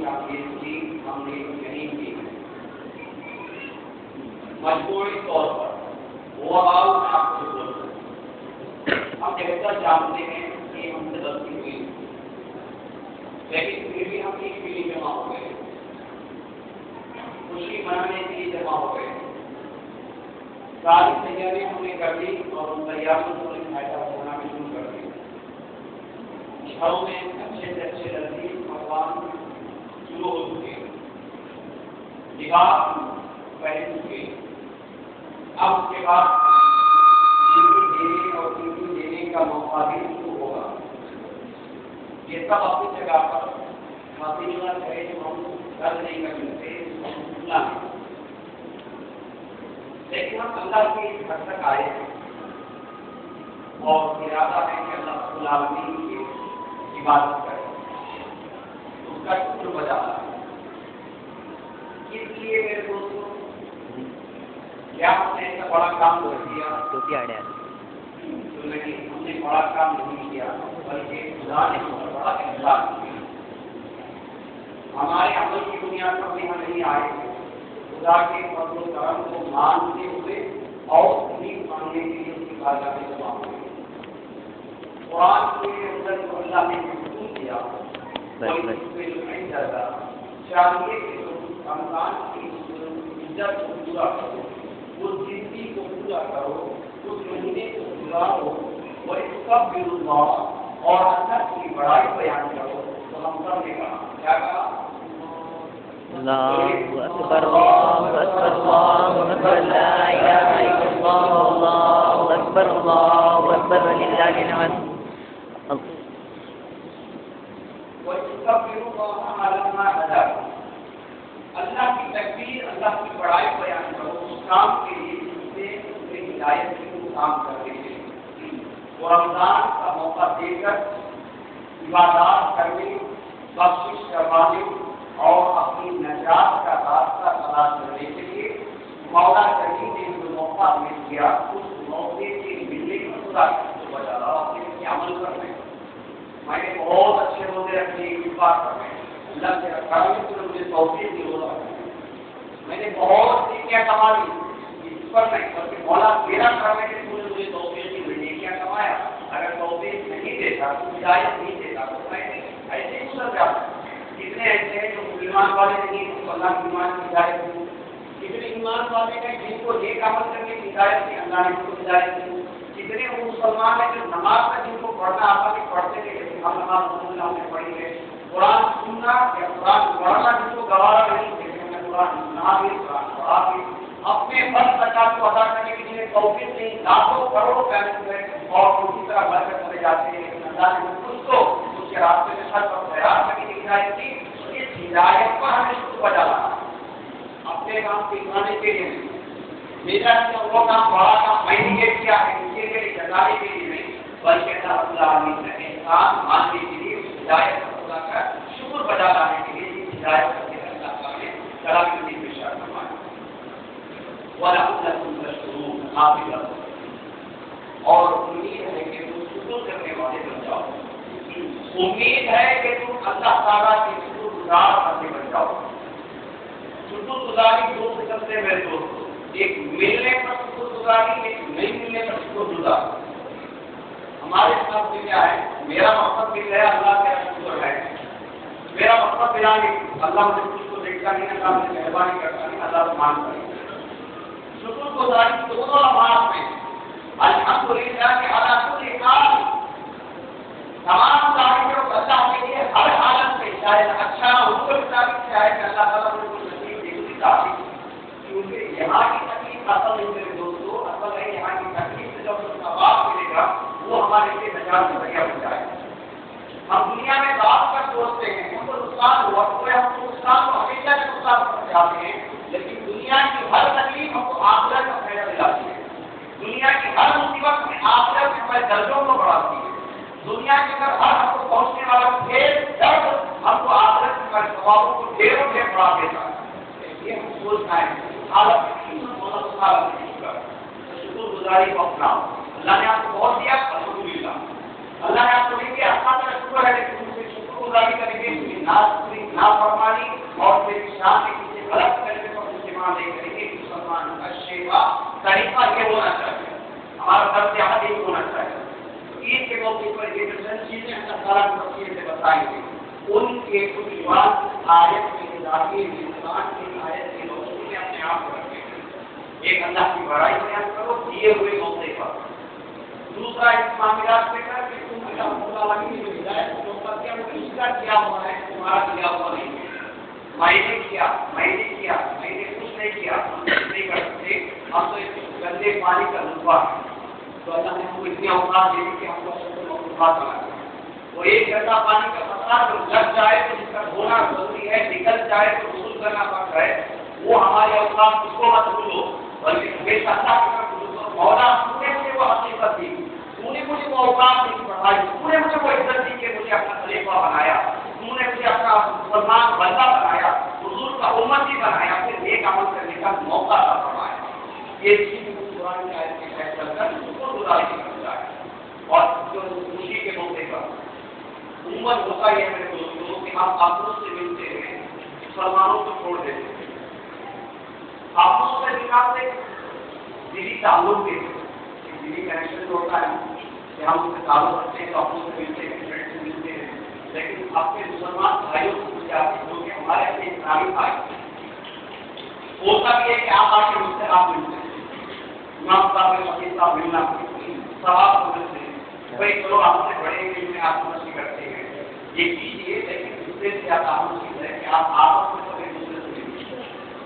کامیابی ہم نے یہی کی مجموعی طور پر وہ آواز آپ کو بولتے ہیں ہم بہتر جانتے ہیں کہ ہم سے غلطی ہوئی لیکن پھر بھی ہم ایک کے لیے جمع ہو گئے خوشی منانے کے لیے جمع ہو گئے ساری تیاریاں ہم نے کر لی اور ان تیاریوں کو فائدہ ہونا بھی شروع کر دی گھروں میں اچھے سے اچھے لذیذ پکوان شروع ہو چکے لباس پہن چکے اب اس کے بعد دینے اور دینے کا موقع بھی شروع ہوگا یہ سب اپنی جگہ پر حاصل ہے جو ہم کر نہیں کر سکتے لیکن ہم اللہ کے حد تک آئے اور ارادہ ہے کہ اللہ رب العالمین کی عبادت کریں اس کا شکر بجا اس لیے میرے دوستوں کیا ہم نے ایسا بڑا کام کر دیا تو نہیں ہم نے بڑا کام نہیں کیا بلکہ خدا نے بڑا احسان کیا ہمارے عمل کی بنیاد پر یہاں نہیں آئے خدا کے فضل و کرم کو مانتے ہوئے اور امید مانگنے کے لیے اس کی بارگاہ میں جمع ہوئے قرآن کے اندر جو اللہ نے حکم کیا کوئی اس پہ جو نہیں ڈرتا چاہیے کہ رمضان کی عزت کو پورا کرو اس زندگی کو پورا کرو اس مہینے کو گزارو وہ اس کا اللہ اور اللہ کی بڑائی بیان کرو تو ہم سب نے کہا کیا کہا اللہ اکبر اللہ اکبر اللہ اکبر لا الہ الا اللہ اللہ اکبر اللہ اکبر وللہ الحمد اللہ کی تکبیر اللہ کی بڑائی بیان کرو اس کام کے لیے جس سے اسے ہدایت کی کام کرتے ہیں وہ رمضان کا موقع دے کر عبادات کرنے بخشش کروانے اور اپنی نجات کا راستہ تلاش کرنے کے لیے مولا کریم نے جو موقع مل گیا اس موقع کے ملنے کا خدا کو بچا رہا اپنے عمل کرنے میں نے بہت اچھے روزے رکھنے کی بات کر رہے ہیں اللہ سے رکھا مجھے توفیق دی روزہ میں نے بہت نیکیاں کما لی اس پر نہیں بلکہ مولا میرا کرنے کے مجھے توفیق دی میں نیکیاں کمایا اگر توفیق نہیں دیتا ہدایت نہیں دیتا تو میں ایسے ہی گزر جاتا کتنے ایسے ہیں جو مسلمان والے نہیں تو اللہ کی ایمان کی ہدایت دی کتنے ایمان والے ہیں جن کو نیک عمل کرنے کی ہدایت دی اللہ نے ان کو ہدایت دی کتنے وہ مسلمان ہیں جو نماز کا جن کو پڑھنا آتا کہ پڑھتے تھے لیکن ہم نماز اللہ نے پڑھی ہے قرآن سننا یا قرآن پڑھنا جن کو گوارا نہیں دیکھتے ہمیں قرآن سنا بھی قرآن پڑھا بھی اپنے فرض زکات کو ادا کرنے کے لیے توفیق نہیں لاکھوں کروڑوں پیسے اور اسی طرح بڑھ کر چلے جاتے ہیں لیکن اللہ نے کچھ تو اس کے راستے میں خرچ اور خیرات کرنے کی ہدایت دی اس ہدایت پر ہمیں شکر بجا لانا اپنے کام سکھانے کے لیے میرا وہ کام بڑا کام میں نے یہ کیا ہے اس کے لیے جگانے کے لیے نہیں بلکہ اللہ رب العالمین نے انسان ماننے کے لیے اس ہدایت پر خدا کا شکر بجا لانے کے لیے اس ہدایت کر کے اللہ تعالیٰ نے کلام کی پیشہ فرمایا وَلَعَلَّكُمْ تَشْكُرُونَ حافظ اور امید ہے کہ تم شکر کرنے والے بن جاؤ امید ہے کہ تم اللہ تعالیٰ کے شکر گزار بننے بن جاؤ شکر گزاری دو قسم سے میرے دوست ایک ملنے پر شکر گزاری ایک نہیں ملنے پر شکر گزار ہمارے ساتھ میں کیا ہے میرا مقصد مل ہے اللہ کا شکر ہے میرا مقصد ملا نہیں اللہ مجھے کچھ کو دیکھتا نہیں اللہ مجھے مہربانی کرتا نہیں اللہ کو مان کرے شکر گزاری دونوں لمحات میں الحمدللہ کے اللہ کل حال تمام تعریفیں اللہ کے لیے ہر حالت میں چاہے اچھا ہو تو چاہے کہ اللہ تعالیٰ مجھے کچھ نصیب دے اس تعریف کیونکہ یہاں کی تکلیف اصل نہیں میرے دوستوں اصل ہے یہاں کی تکلیف سے جب ثواب ملے گا وہ ہمارے لیے نجات کا ذریعہ بن جائے ہم دنیا میں بات کر سوچتے ہیں ہم کو نقصان ہوا تو ہم کو نقصان کو ہمیشہ کے نقصان پر جاتے ہیں لیکن دنیا کی ہر تکلیف ہم کو آخرت کا فائدہ دلاتی ہے دنیا کی ہر مصیبت میں آخرت میں ہمارے درجوں کو بڑھاتی ہے دنیا کے اندر ہر ہم کو پہنچنے والا ڈھیر درد ہم کو آخرت میں ہمارے ثوابوں کو ڈھیروں ڈھیر بڑھا دیتا ہے یہ ہم سوچنا ہے حالت شکر گزاری کو اپناؤ اللہ نے آپ کو بہت دیا الحمدللہ اللہ نے آپ کو نہیں دیا اللہ کا شکر ہے لیکن ان سے شکر کو गुजारी करेंगे, नाफरमानी और फिर शान के किसी गलत करने को मुसलमान नहीं करेंगे। मुसलमान का शेवा तरीका ये होना चाहिए, हमारा कर्तव्य यही होना चाहिए। ईद के मौके पर ये जो चीजें अल्लाह ताला की तफसील से बताएंगे, उनके कुछ बात आयत के इजाफे इंसान की आयत की रोशनी में अपने आप को रखें। एक अल्लाह की बड़ाई बयान करो दिए हुए मौके पर, दूसरा इस मामलात में कर कि तुम अल्लाह ताला की जो हिदायत को मौका दिया वो इसका किया हुआ है, तुम्हारा किया हुआ नहीं है। मैंने कुछ नहीं किया, हम नहीं कर सकते, हम तो इस गंदे पानी का लुत्फा है। तो अल्लाह ने हमको इतनी औकात दे दी कि हमको मौका बना। वो एक गंदा पानी का पत्थर जो लग जाए तो उसका धोना जरूरी है, निकल जाए तो वसूल करना पड़ता है। वो हमारी औकात उसको मत भूलो, बल्कि हमेशा अल्लाह की तरफ भूलो। मौला तूने मुझे वो हकीकत दी, तूने मुझे वो औकात नहीं बढ़ाई, तूने मुझे वो इज्जत दी कि मुझे अपना खलीफा बनाया, तूने मुझे अपना मुसलमान बंदा बनाया, हुजूर का उम्मती बनाया, फिर नेक अमल करने का मौका अता फरमाया। ये चीज कुरान की आयत के तहत चलकर उसको गुजारी करता है। और जो खुशी के मौके पर उम्मत होता है मेरे दोस्तों कि हम अपनों से मिलते हैं, मुसलमानों को छोड़ देते हैं। अपनों से मिलना से दिली ताल्लुक के दिली कनेक्शन जो होता है कि हम उससे ताल्लुक रखते हैं तो अपनों से मिलते हैं, फ्रेंड से मिलते हैं। लेकिन अपने मुसलमान भाइयों को जो कि हमारे अपने इस्लामी भाई होता भी है कि आप आके मुझसे आप मिलते हैं, इमाम साहब वकील साहब मिलना सवाब को मिलते हैं, भाई चलो आपसे बड़े में आप मस्ती करते हैं, ये कीजिए। लेकिन दूसरे से आप चीज है कि आप आपस में सभी दूसरे से मिलिए।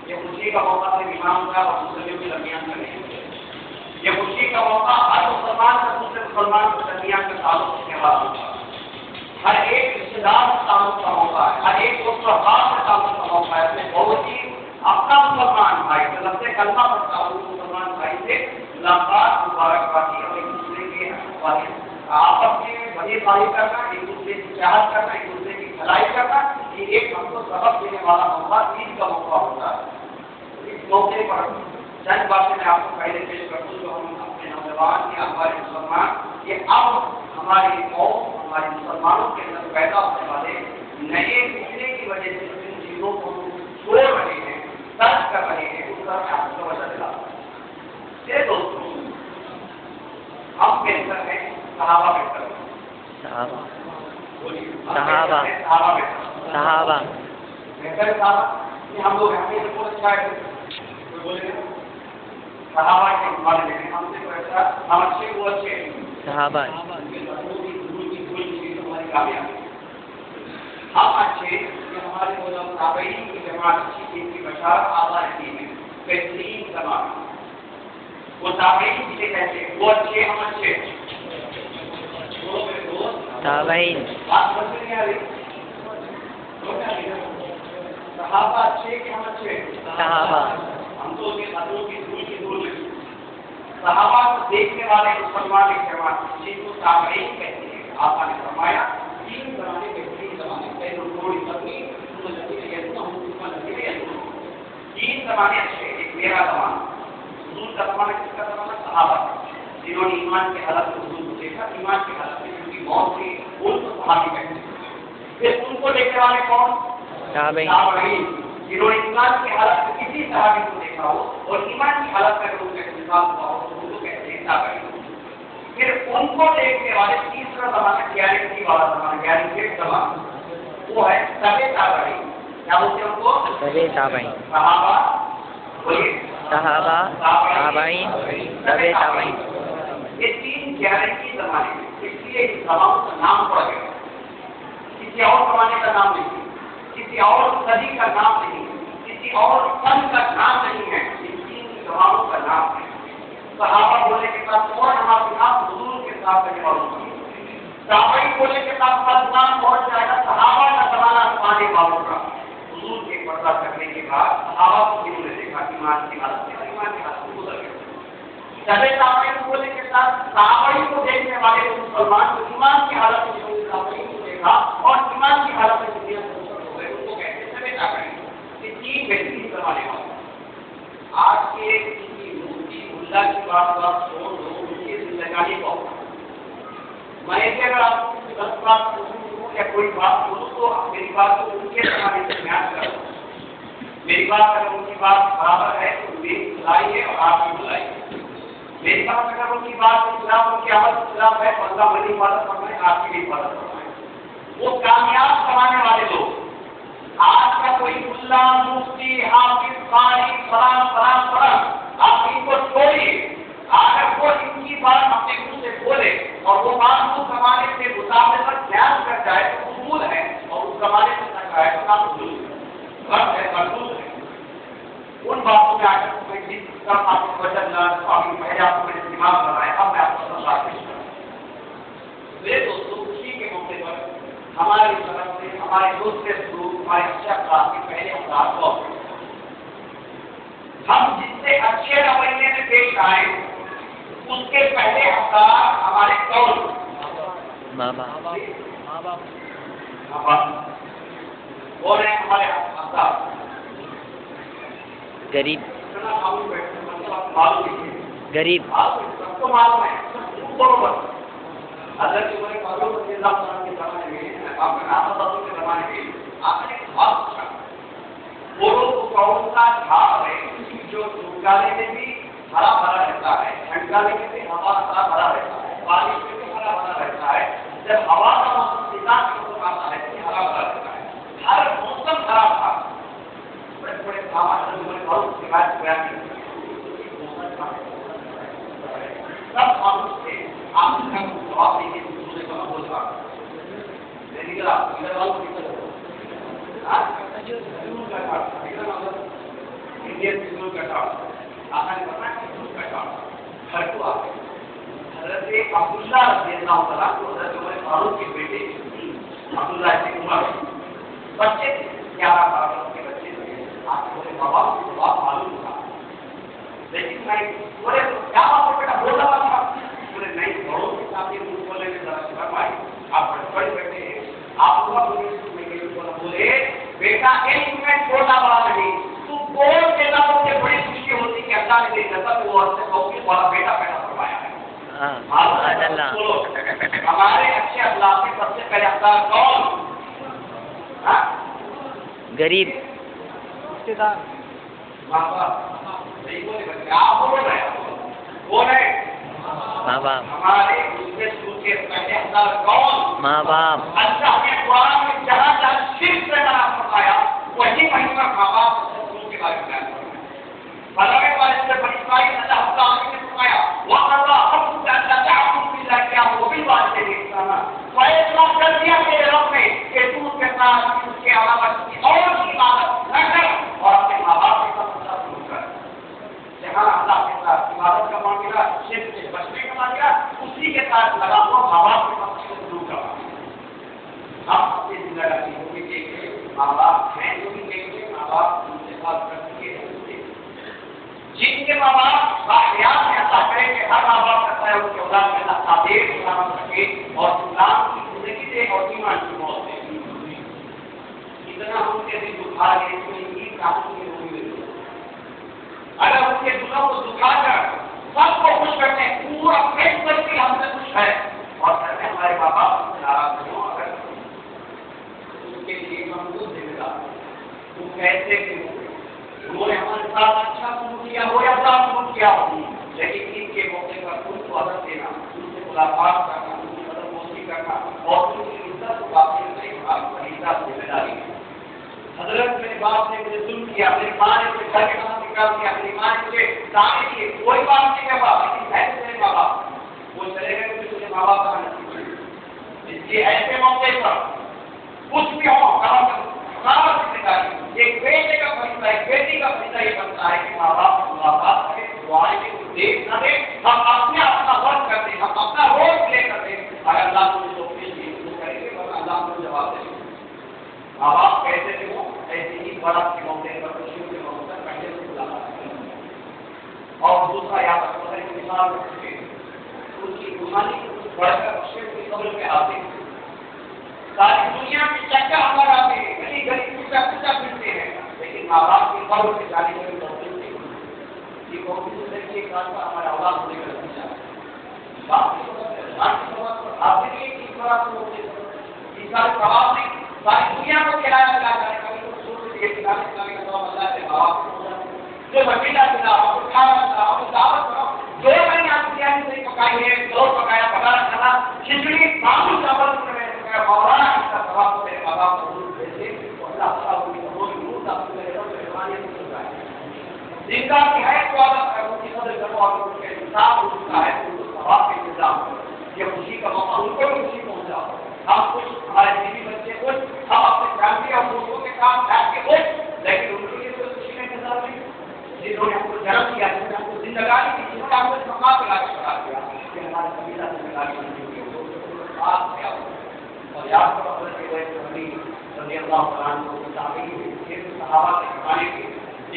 ये खुशी का मौका से इमाम साहब और मुसलिम के दरमियान का नहीं है। ये खुशी का मौका हर मुसलमान का दूसरे मुसलमान के दरमियान का ताल्लुक के बाद होता है। हर एक रिश्तेदार से ताल्लुक का मौका है, हर एक दोस्त और बाप से ताल्लुक का मौका है। अपने बहुत ही अपना मुसलमान भाई मतलब से कलमा पड़ता हुआ मुसलमान भाई से मुलाकात मुबारकबादी और एक दूसरे के आपस में बड़ी बारी करना, एक दूसरे की चाहत करना, एक दूसरे की भलाई करना, ये एक हमको सबक देने वाला मौका ईद का मौका होता है। इस मौके पर चंद बातें मैं आपको पहले पेश कर दूं जो हम अपने नौजवान या हमारे मुसलमान ये अब हमारी कौम हमारे मुसलमानों के अंदर पैदा होने वाले नए फितने की वजह से जिन चीजों को छोड़ रहे हैं, तर्क कर रहे हैं, उस तरफ आपको वजह दिला दोस्तों हम बेहतर हैं, सहाबा बेहतर हैं। सहाबा बेहतर सहाबा कि हम लोग हमें बहुत अच्छा है, कोई बोले सहाबा के हमारे लेकिन हमसे कोई अच्छा हम अच्छे वो अच्छे सहाबा हमारी कामयाबी हम अच्छे कि हमारे ताबईन की जमात अच्छी चीज की बशारत आज़ाद की है बेहतरीन जमात वो ताबईन जिसे कहते हैं वो अच्छे हम अच्छे ताबईन बात समझ में नहीं आ रही सहाबा अच्छे कि हम अच्छे सहाबा हम तो उसके खतरों की दूर में सहाबा को देखने वाले मुसलमान एक जमात जिनको ताबईन कहते हैं। आपने फरमाया तीन जमाने बेहतरीन जमाने तीन जमाने अच्छे, एक मेरा जमाना हुजूर का जमाना, किसका जमाना सहाबा जिन्होंने ईमान के हालत में हुजूर को देखा, ईमान के हालत में जिनकी मौत हुई उनको सहाबी कहते हैं। फिर उनको देखने वाले कौन ताबईन जिन्होंने ईमान की हालत में किसी सहाबी को देखा हो और ईमान की हालत में उनका इंतजाम हुआ हो तो उनको कहते हैं ताबईन। फिर उनको देखने वाले तीसरा जमाना गारंटी वाला जमाना, गारंटी जमाना वो है तबे ताबईन। क्या बोलते हैं उनको? तबे ताबईन। सहाबा ताबईन तबे ताबईन। ये तीन गारंटी जमाने इसलिए इस जमानों का नाम पड़ गया, किसी और जमाने का नाम नहीं, किसी और सदी का नाम नहीं, किसी और सन का नाम नहीं है, इन तीन जमानों का नाम है। सहाबा बोलने के साथ और हमारे साथ हुजूर के साथ रहने वालों का, ताबईन बोलने के साथ नाम पहुंच जाएगा सहाबा का जमाना पाने वालों का। हुजूर के पर्दा करने के बाद सहाबा को जिन्होंने देखा ईमान की हालत में, ईमान की हालत में गुजर गया। तबे ताबईन बोलने के साथ ताबईन को देखने वाले मुसलमान को ईमान की हालत में जिन्होंने ताबईन को देखा और ईमान की हालत में दुनिया से मुसलमान हो गए उनको कहते हैं तबे ताबईन। ये तीन बेहतरीन जमाने वाले। आज के किसी मूर्ति मुल्ला की बात छोड़ दो, उनकी जिंदगानी को मैं अगर आपको 10 बात पूछूं या कोई बात बोलूं तो मेरी बात को उनके जमाने से ध्यान करो। मेरी बात अगर उनकी बात बराबर है तो मेरी बुलाइए और आपकी बुलाइए। मेरी बात अगर उनकी बात के खिलाफ, उनकी आवाज के खिलाफ है तो अल्लाह मेरी इबादत फरमाए, आपकी भी इबादत फरमाए। वो कामयाब कराने वाले लोग, आज का कोई मुल्ला, मुफ्ती, हाफिज, कारी, फलां फलां फलां, आप इनको छोड़िए। अगर वो इनकी बात अपने मुंह से बोले और वो बात उस जमाने से मुताबिक पर ध्यान कर जाए तो कबूल है, और उस जमाने से न जाए तो नाकबूल है, मरदूद है। उन बातों में आकर मैं जिस तरह आपको वजन आपकी पहले आपको मैंने दिमाग लगाया, अब मैं आपको समझा पेश करूँ। मेरे दोस्तों, खुशी के मौके पर हमारी तरफ से, हमारे दूसरे ग्रुप, हमारे अच्छा क्लास के पहले हम जिससे अच्छे रवैये में पेश आए, उसके पहले हफ्तार हमारे कौन माँ बाप वो है हमारे हफ्तार गरीब मालूम गरीब सबको मालूम है, बरोबर। अगर तुम्हारे मालूम के जमाने में, आपका नाम बदलने के जमाने में आपने बहुत पूछा वो लोग कौन सा झाड़ है जो धूपगाने में भी हरा भरा रहता है, ठंडगाने में भी हवा हरा भरा रहता है, बारिश में भी हरा भरा रहता है, जब हवा का मौसम किसान के मौसम आता है तो हरा भरा रहता है। हर मौसम हरा भरा, बड़े बड़े बहुत शिकायत बयान सब मालूम थे। आप जवाब दीजिए, दूसरे को बोल रहा निकला इधर वालों निकल इंडियन स्कूल का था, आपने पता है स्कूल का था घर को आ गए। हज़रत अब्दुल्ला रज़ियल्लाहु तआला को हज़रत उमर फारूक के बेटे अब्दुल्ला इब्न उमर बच्चे 11-12 के बच्चे थे। आपको बोले बाबा को बात मालूम था, लेकिन मैं बोले क्या बात बेटा बोल रहा था? बोले नहीं, बड़ों के साथ ये मुंह बोलने में जरा शर्म आई, आप बड़े बैठे हैं, आप बोले बेटा एक मिनट छोटा बड़ा नहीं, तू बोल देता तो मुझे बड़ी खुशी होती कि अल्लाह ने मेरी नसब को और से बड़ा बेटा पैदा करवाया है। हमारे अच्छे अल्लाह के सबसे पहले अल्लाह कौन? गरीब रिश्तेदार, माँ बाप नहीं बोले बच्चे, आप बोल रहे हैं, बोल रहे माँ बाप। हमारे दूसरे शुरू के पहले अल्लाह कौन? माँ बाप। अल्लाह ने कुरान में जहाँ जहाँ शिर्क से मना फरमाया वही महिमा माँ बाप के बारे में बयान फरमाया। फरमाने वाले से बड़ी इस्माइल अल्लाह ताला ने फरमाया वक़ल्ला हक़ अल्लाह ताअबुदु बिल्लाह क्या वो भी बात है इंसान फैसला कर दिया मेरे रब ने कि तू उसके साथ उसके अलावा किसी और की इबादत न कर और अपने माँ बाप के साथ शुरू कर। जहाँ अल्लाह के साथ इबादत का मामला, शिर्क से बचने का मामला, उसी के साथ लगा हुआ माँ बाप के साथ शुरू कर। हम अपनी जिंदगी को भी देखें, माँ बाप हैं जो भी देखें, माँ बाप उनके साथ कर चुके हैं, जिनके माँ बाप बाहयात में अल्लाह करे कि हर माँ बाप करता है उनके औलाद में अल्लाह सादेर सलामत रखे और इस्लाम की जिंदगी दे और ईमान की मौत दे। इतना उनके दिल दुखा गए तो इनकी कानून की रोगी हुई। अगर उनके दिलों को दुखा कर सबको खुश करते हैं, पूरा पेट करके हमसे खुश है और घर में हमारे माँ बाप नाराज हो, अगर उसके लिए हम खुद जिम्मेदार। वो कैसे उन्होंने हमारे साथ अच्छा शुरू किया हो या बुरा शुरू किया हो, लेकिन ईद के मौके पर उनको अदब देना, उनसे मुलाकात करना, उनकी मददपोशी करना और उनकी इज्जत को वापस करना हमारी जिम्मेदारी है। हजरत मेरे बाप ने मुझे जुल्म किया, मेरी माँ ने मुझे घर के बाहर निकाल दिया, मेरी माँ ने मुझे दाने दिए, कोई बात नहीं है बाप, लेकिन है मेरे माँ बाप, वो चले गए तो मुझे माँ बाप का नसीब है। इसलिए ऐसे मौके पर कुछ भी हो हमारा जिम्मेदारी, एक बेटे का फरिश्ता, एक बेटी का फरिश्ता ये बनता है कि माँ बाप को मुलाकात करें, दुआएं दें, देख न दें, हम अपने अपना वर्क कर दें, हम अपना रोल प्ले कर दें। अगर अल्लाह मुझे तो करेंगे, वरना अल्लाह मुझे जवाब देंगे। माँ बाप कैसे थे वो, ऐसे ही बड़ा के मौके पर, खुशियों के मौके पर पहले से मुलाकात करें। और दूसरा यहाँ पर मिसाल रखें, उनकी गुमानी बढ़कर खुशियों की कब्र पे आते हैं। सारी दुनिया में चक्का हम लगाते हैं, गली गली पूछा पूछा फिरते हैं, लेकिन माँ बाप की कब्र पे जाने के लिए तौफीक नहीं होती। ये बहुत ही देखिए एक बात हमारे औलाद को लेकर पूछा बाप की बात पर आप देखिए किस तरह से इसका जवाब नहीं, सारी दुनिया को खिलाया जाए कभी तो रसूल से ये खिलाने का जवाब अल्लाह से जो वसीला मिला और खाना मिला और दावत करो जो मैंने आप बिरयानी नहीं पकाई है, दो पकाया, बगारा खाना, खिचड़ी, मामूल चावल में मौलाना इसका जवाब तो मेरे माँ बाप को भेजे और अल्लाह ताला उनकी कबूल नूर आपको मेरे रब मेहरबानी से सुनाए। जिनका की है तो आप उनकी मदद करो और उनके इंसाफ उनका है उनको सवाब के इंतजाम करो। ये खुशी का मौका उनको भी खुशी पहुंचाओ। हम कुछ हमारे बीवी बच्चे कुछ हम अपने फैमिली और दोस्तों के साथ बैठ के कुछ, लेकिन उनके लिए कोई खुशी का इंतजाम नहीं। जिन्होंने हमको जन्म दिया, जिन्होंने हमको जिंदगानी दी, जिन्होंने हमको इस मकाम पे लाके खड़ा किया, ये हमारे कबीला जिंदगानी बन चुकी है। बात क्या हो और याद करो हज़रत अबू रज़ी अल्लाह तआला अन्हु को ताबीन के सहाबा के ज़माने के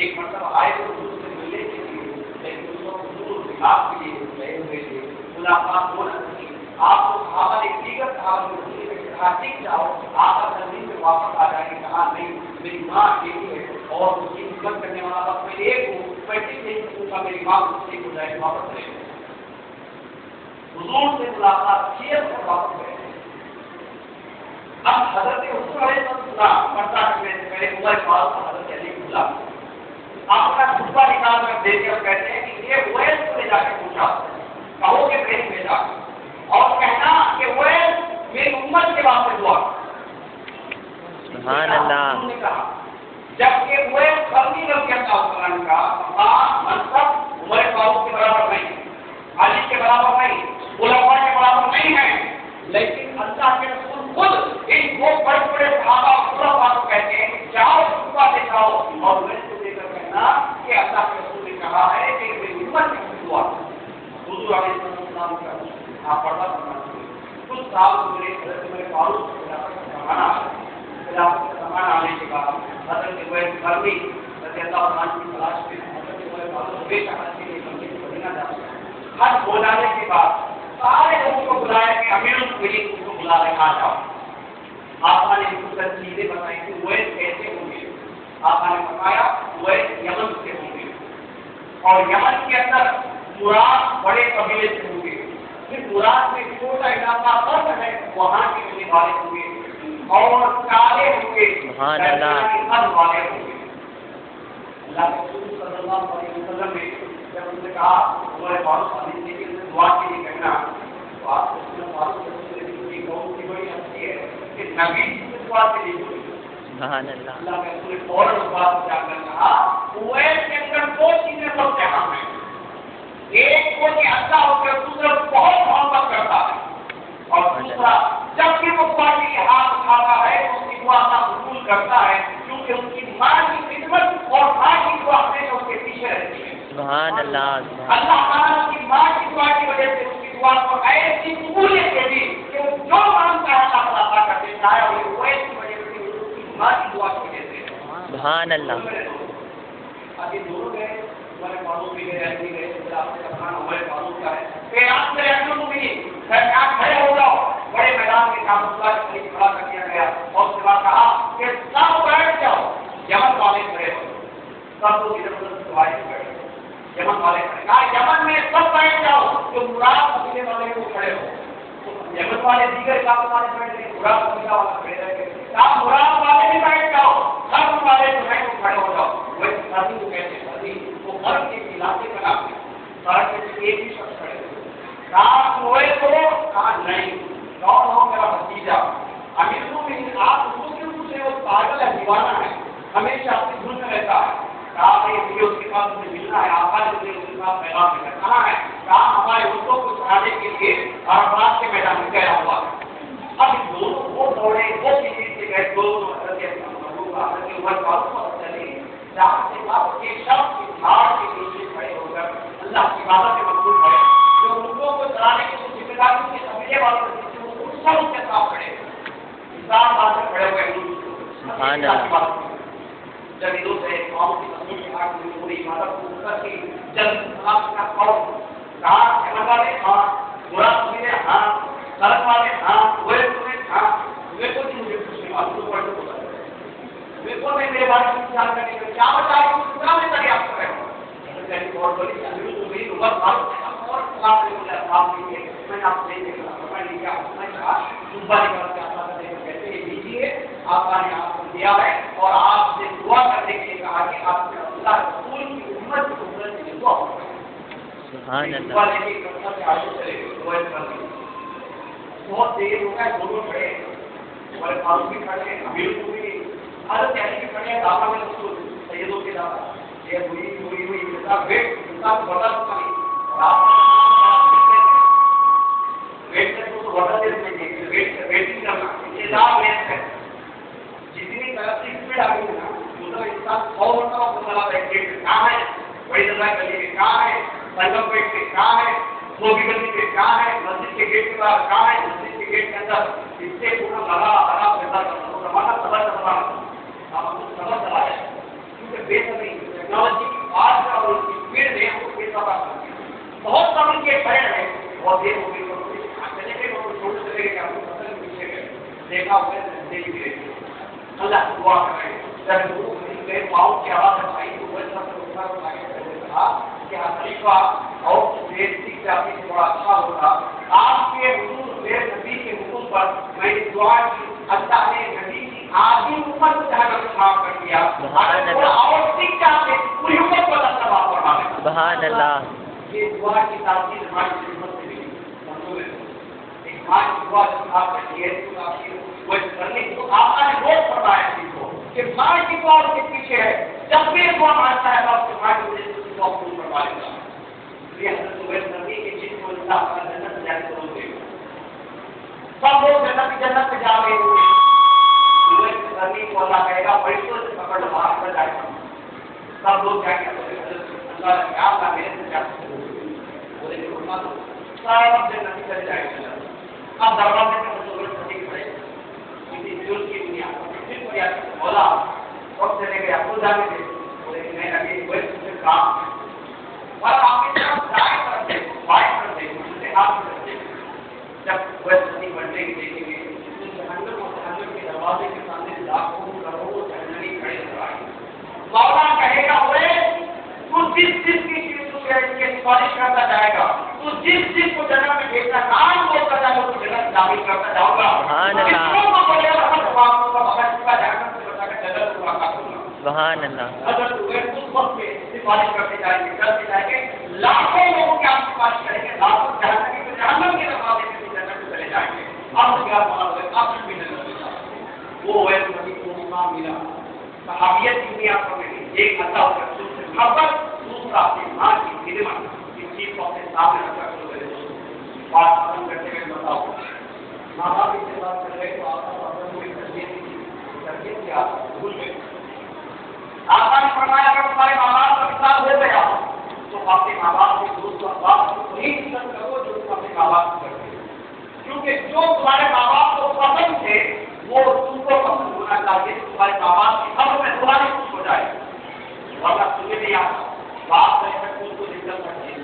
एक मरतबा आए तो हुजूर से मिलने के लिए, लेकिन उसको हुजूर दिमाग के लिए गए हुए थे, मुलाकात हो न सकी। आपको सहाबा ने दीगर सहाबा को कहा ठीक जाओ, आका जल्दी में वापस आ जाएंगे। कहा नहीं, मेरी माँ अकेली है और उसकी खिदमत करने वाला बस मैं एक हूँ, मैं ठीक नहीं सकूँगा, मेरी माँ ठीक हो जाए वापस चले। हुजूर से मुलाकात किए तो वापस गए। अब हज़रत हुजूर अलैहिस्सलाम पर्दा करने से पहले उमर फारूक को हज़रत अली को बुला अपना खुतबा निकाल कर देते और कहते हैं कि ये उवैस को ले जाके पूछा, कहो कि प्रेम भेजा और कहना कि उवैस मेरी उम्मत के वास्ते दुआ। सुभान अल्लाह। उन्होंने कहा जबकि उवैस कर्मी रज़ी अल्लाह तआला का मकाम मनसब उमर फारूक के बराबर नहीं, अली के बराबर नहीं, खुलफा के बराबर नहीं है, लेकिन अल्लाह के रसूल खुद इन दो बड़े सहाबा और खुलफा को कहते हैं कि जाओ खुतबा दिखाओ और उवैस को देकर कहना कि अल्लाह के रसूल ने कहा है कि मेरी उम्मत की दुआ। हुजूर अलैहिस्सलाम का आप पर्दा करना चाहिए। कुछ साल गुजरे, हज़रत उमर फारूक का ज़माना आने के बाद हज़रत उवैस कर्मी रज़ी अल्लाह तआला की तलाश में हज़रत उमर फारूक हमेशा हज के लिए मदीना जाते हैं। हज हो जाने के बाद सारे लोगों को बुलाया कि अमीरुल मुमिनीन को बुला रहे, आ जाओ। आपा ने कुछ चीजें बताई कि उवैस कैसे होंगे। आपा ने बताया उवैस यमन से होंगे और यमन के अंदर मुराद बड़े कबीले से होंगे, फिर मुराद में छोटा इलाका फर्क है, वहाँ के रहने वाले होंगे और काले होंगे, वाले होंगे। अल्लाह के रसूल सल्लल्लाहु अलैहि वसल्लम ने जब उनसे कहा उमर फारूक के लिए दुआ के लिए कहना, तो आप उमर फारूक की कौन सी बड़ी हस्ती है कि नबी की दुआ के लिए बोली। सुभान अल्लाह। अल्लाह के रसूल फौरन उस बात को जानकर कहा उवैस के अंदर दो चीजें सबसे अहम हैं। एक वो कि अल्लाह उसके रसूल से बहुत मोहब्बत करता है और दूसरा जब भी वो दुआ के लिए हाथ उठाता है तो उसकी दुआ का कबूल करता है, क्योंकि उनकी माँ की खिदमत और माँ की दुआ हमेशा उसके पीछे रहती है। सुभान अल्लाह। अल्लाह ताला की माँ की दुआ की वजह से उसकी दुआ को ऐसी कबूलियत दे दी कि वो जो मांगता है अल्लाह ताला अता कर देता है, और ये उवैस की वजह से उसकी माँ की दुआ की वजह से। सुभान अल्लाह। अभी दोनों गए, उमर फारूक भी गए, अली गए, आपने कहा उमर फारूक का है, फिर आप मेरे अमीरुल मुमिनीन आप खड़े हो जाओ। बड़े मैदान में काबुल्ला के खड़ा कर दिया गया और उसके बाद कहा कि सब बैठ जाओ। यमन वाले खड़े हो, सब लोग इधर उधर दुआएं बैठे, यमन वाले खड़े, कहा यमन में सब बैठ जाओ, जो मुराद कबीले वाले को खड़े हो। यमन वाले दीगर इलाकों वाले बैठ गए, मुराद कबीला वाला खड़े रह गए, आप मुराद वाले भी बैठ जाओ, सब वाले जो है वो खड़े हो जाओ। वही शादी को कहते हैं, शादी वो घर के इलाके का नाम है, घर के एक ही शख्स खड़े हो, कहा हुए तो कहा नहीं, कौन हो मेरा भतीजा अमीरुल मुमिनीन, आप उसको क्यों पूछे, वो पागल है, दीवाना है, हमेशा अपनी धुन में रहता है। कहा भाई मुझे उसके पास मुझे मिलना है, आपा ने मुझे उसके पास पैगाम भेजा। कहाँ है? कहा हमारे उनको को चढ़ाने के लिए अरफात के मैदान में गया हुआ है। अब दोनों वो दौड़े, वो किसी से गए, दोनों हज़रत उमर फारूक को चले, जहाँ से आप एक शख्स की झाड़ के नीचे खड़े होकर अल्लाह की इबादत में मशगूल है, जो उनको को चढ़ाने की जिम्मेदारी के कबीले वाले सब उसके साथ खड़े, इंसान बात में खड़े हुए जमीनों से कौम की मस्जिद के आगे पूरी इमारत को ऊपर की जब का कौम कहा यमन वाले हाँ, मुराद कबीले हाँ, सड़क वाले हाँ, वे तुम्हें हाँ, वे को नहीं मुझे कुछ नहीं मालूम, तो पढ़ दो वे को नहीं मेरे बारे में विचार करने का क्या बताया कि पूरा में तरी आप कर रहे हो। जैसे बहुत बड़ी अमीरुल मुमिनीन उमर फारूक ने और आप ने बोला आप लीजिए, मैंने आपको नहीं देखा, मैं लिखा, मैं कहा सुबह निकाल के आता था کرتے ہیں کہتے ہیں لیجیے آقا نے آپ کو دیا ہے اور آپ سے دعا کرنے کے لیے کہا کہ آپ نے اللہ رسول کی امت کی امت کے لیے دعا کریں. سبحان اللہ. دعا لے کے کرتا سے آگے چلے گئے دعا کر دی. بہت دیر ہو گیا دونوں کھڑے ہمارے فاروق بھی کھڑے ہیں امیر کو بھی حضرت علی بھی کھڑے ہیں دادا میں اس کو سیدوں کے دادا یہ ہوئی ویٹ بڑا ویٹنگ کرنا انتظار ہے. جتنی طرف سے اسپیڈ آ گئی نا دوسرا انسان 100 مرتبہ کو چلا رہا ہے کہاں ہے بڑی دادا گلی میں کہاں ہے سنگم پیٹ میں کہاں ہے موبی گلی میں کہاں ہے مسجد کے گیٹ کے باہر کہاں ہے مسجد کے گیٹ کے اندر اس سے پورا لگا آرام پیدا کرنا زمانہ سبر سبر چلا ہے کیونکہ بے سبھی ٹیکنالوجی کی آج کا اور اس کی اسپیڈ میں ہم کو بے سبر کرتے ہیں بہت سب ان کے کھڑے رہے بہت دیر ہو گئی چلے گئے چھوٹے چلے گئے آپ کو پتہ نہیں پیچھے گئے دیکھا انہیں دیکھ گئے اللہ کی دعا کر رہے جب میرے پاؤں کی آواز آئی تو وہ کہا کہ خلیفہ اور بےزتی سے آپ سے بڑا اچھا ہوگا آپ کے حضور میرے نبی کے حضور پر میں دعا کی اللہ نے نبی کی آدھی امت کو جہنم سے معاف کر دیا اور سیکھ چاہتے پوری امت کو اللہ سے معاف فرما دے. سبحان اللہ. یہ دعا کی تاثیر ہماری خدمت سے ملی منظور ہے. ایک ماں کی دعا جب آپ کرتی ہے تو آپ کی وہ کرنے کو آپ نے روز فرمایا چیز کو کہ ماں کی دعا اس کے پیچھے ہے جب بھی دعا مانگتا ہے تو آپ کی ماں کی وجہ سے دعا پوری کروا لے گا. یہ حضرت زبیر نبی کے جن کو اللہ تعالیٰ جنت میں جانے کو دے گا. سب لوگ جنت میں جا رہے ہوئے زبیر نبی کو اللہ کہے گا فرشتوں سے پکڑ باہر کر جائے گا. سب لوگ جا کے اللہ نے کہا اللہ میرے سے کیا بولے کہ فرما دو سارا وقت جنت میں چلے جائے گا. اب دروازے پہ زبیر نبی کھڑے کسی بزرگ کی دنیا پھر کوئی بولا وقت چلے گئے آپ کو جانے دے بولے کہ میں ابھی کوئی سے کام اور آپ کی طرف ڈائٹ کر دیں بائٹ کر دیں اسے ہاتھ کر دیں جب وہ سنی بننے کی دیکھیں گے جہنم اور جہنم کے دروازے کے سامنے لاکھوں کروڑوں جہنمی کھڑے ہو رہا ہے. مولا کہے گا وہ تو جس چیز کی سفارش کرتا جائے گا تو جس چیز کو جنم میں بھیجنا نام بولتا جائے گا تو جنت داخل کرتا جاؤں گا. سبحان اللہ. اگر اس وقت میں سفارش کرتے جائیں گے کرتے جائیں گے لاکھوں لوگوں کی آپ سفارش کریں گے لاکھوں جہنم کے دروازے میں جنت میں چلے جائیں گے. اب کیا آپ بھی جنت میں جائیں وہ نبی کو مقام ملا صحابیت کی دنیا پر ملی. ایک اللہ کے رسول سے محبت دوسرا اپنی ماں کی خدمت اس چیز کو اپنے سامنے رکھا کرو. میرے دوست بات ختم کرتے ہوئے بتاؤ ماں باپ سے بات کر رہے تو آپ کا تربیت کیا بھول گئے. آپ نے فرمایا اگر تمہارے ماں باپ کا خطاب ہو گیا تو اپنے ماں باپ کے دوست بات کو وہی پسند کرو جو تم اپنے ماں باپ کو کرتے ہیں. کیونکہ جو تمہارے ماں باپ کو پسند تھے وہ تم کو پسند ہونا چاہیے تمہارے ماں باپ کی خبر میں تمہاری خوش ہو جائے. ورنہ تمہیں نہیں آتا بات کرے تک اس کو دقت کرتی ہے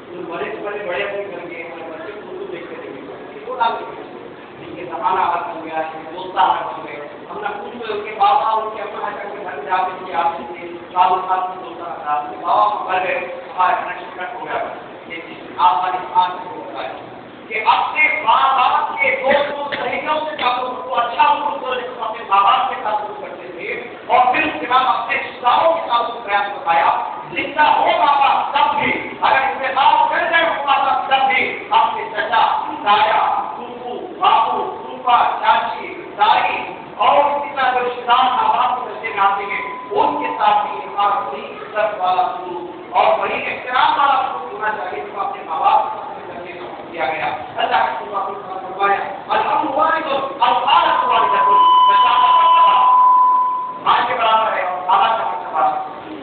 تم بڑے سے بڑے اپنے کر کے ہمارے بچے کو دیکھتے رہے کو ڈال جن کے زمانہ الگ ہو گیا دوست الگ ہو گئے ہم نے کچھ ان کے بابا ان کے اپنا کے گھر جا کے آپ سے سال سال میں دوسرا تھا بابا کو گھر گئے ہمارا کنیکشن کٹ ہو گیا. یہ چیز آپ ہماری خان کو ہوتا ہے کہ اپنے ماں باپ کے دوستوں سہیلیوں سے تعلق کو اچھا اپنے ماں باپ کے تعلق کرتے تھے اور پھر اس کے بعد اپنے رشتوں کے تعلق بیان بتایا. زندہ ہو ماں باپ تب بھی اگر انتخاب کر جائے ماں باپ تب بھی اپنے چچا تایا پھوپھو باپو پھوپھا چاچی دائی اور اسی طرح جو رشتے دار ماں باپ کو رشتے میں آتے ہیں ان کے ساتھ بھی ہمارا بڑی عزت والا سلوک اور بڑی احترام والا سلوک ہونا چاہیے تو اپنے ماں باپ کو کیا گیا. اللہ کے فرمایا الحمد الفاظ ماں کے برابر ہے اور خالہ کا مرتبہ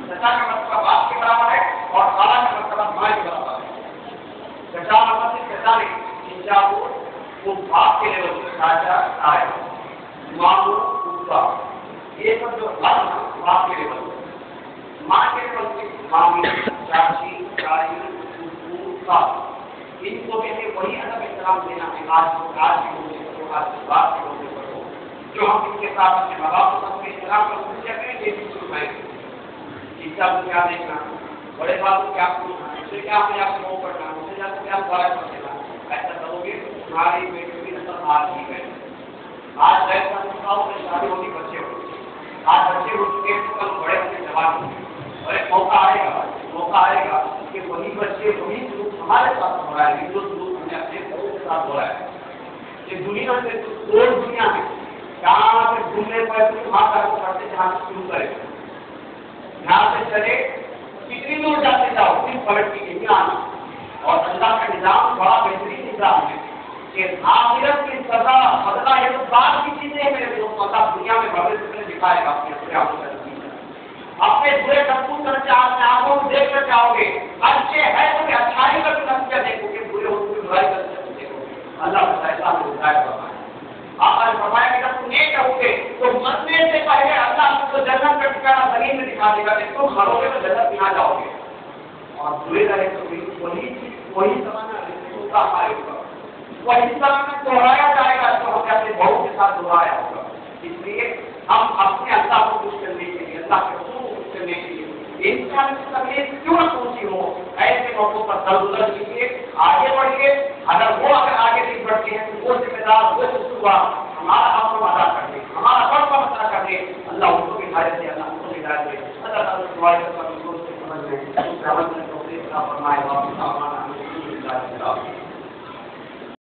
چچا کا مرتبہ باپ کے برابر ہے اور خالہ کا مرتبہ ماں کے برابر ہے. چچا مطلب چچا نہیں چچا وہ باپ کے لیول سے چاچا آئے ماں کو پوچھا یہ سب جو باپ کے لیول ماں کے لیول سے مامی چاچی چاچی پوپھو ان کو بھی وہی ادب احترام دینا ہے. آج کے ہوتے آج کی بات کے ہوتے پڑھو جو ہم ان کے ساتھ اپنے ماں باپ کو سب احترام کر سکتے ہیں یہ بھی شروع ہے. شکشا کو کیا دیکھنا بڑے بات کو کیا پوچھنا اسے کیا اپنے آپ کو پڑھنا اسے کیا دوبارہ کر دینا. ایسا کرو گے تمہاری بیٹی کی نسل آج ہی ہے آج غیر مسلمانوں سے شادی ہوتی بچے ہوتے ہیں، آج بچے ہو چکے ہیں، کل بڑے ہوتے جوان ہوتے ہیں، اور ایک موقع آئے گا کہ وہی بچے وہی سلوک ہمارے ساتھ ہو رہا ہے جو سلوک ہمیں اپنے بچوں کے ساتھ ہو رہا ہے. یہ دنیا سے اور دنیا میں جہاں سے گھومنے پر وہاں کا پڑھتے جہاں سے شروع کرے یہاں سے چلے کتنی دور جاتے جاؤ پھر پلٹ کے نہیں آنا. اور اللہ کا نظام بڑا بہترین نظام ہے کہ آخرت کی سزا بدلہ یہ تو بعد کی چیزیں ہیں میرے دوست. اللہ دنیا میں بھوشیہ میں دکھائے گا اپنے آپ کو اپنے برے کرتوت کر کے آپ نے آنکھوں میں دیکھ کر جاؤ گے. اچھے ہے تو اچھائی کا بھی نتیجہ دیکھو گے، برے ہو تو برائی کا نتیجہ دیکھو گے. اللہ کا فیصلہ ہدایت فرمائے. آپ نے فرمایا کہ جب تم نیک رہو گے تو مرنے سے پہلے اللہ تم کو جنت کا ٹھکانا زمین میں دکھا دے گا کہ تم مرو گے تو جنت میں آ جاؤ گے. اور برے رہے تو وہی زمانہ کا ہمارے اوپر وہی زمانہ دوہرایا جائے گا جو ہم نے اپنے بہو کے ساتھ دوہرایا ہوگا. اس لیے ہم اپنے اللہ کو خوش کرنے کے لیے، اللہ کے رسول کو خوش کرنے کے لیے انسان کی تکلیف کیوں نہ پہنچی ہو، ایسے موقعوں پر درگزر کیجیے، آگے بڑھیے. اگر آگے نہیں بڑھتے ہیں تو وہ ذمہ دار وہ صبح ہمارا حق ادا کر دے، ہمارا فرض ادا کر دے. اللہ ان کو بھی ہدایت دے، اللہ ان کو بھی ہدایت دے. اللہ تعالیٰ دعائیں کرتا ہوں سمجھ میں فرمائے.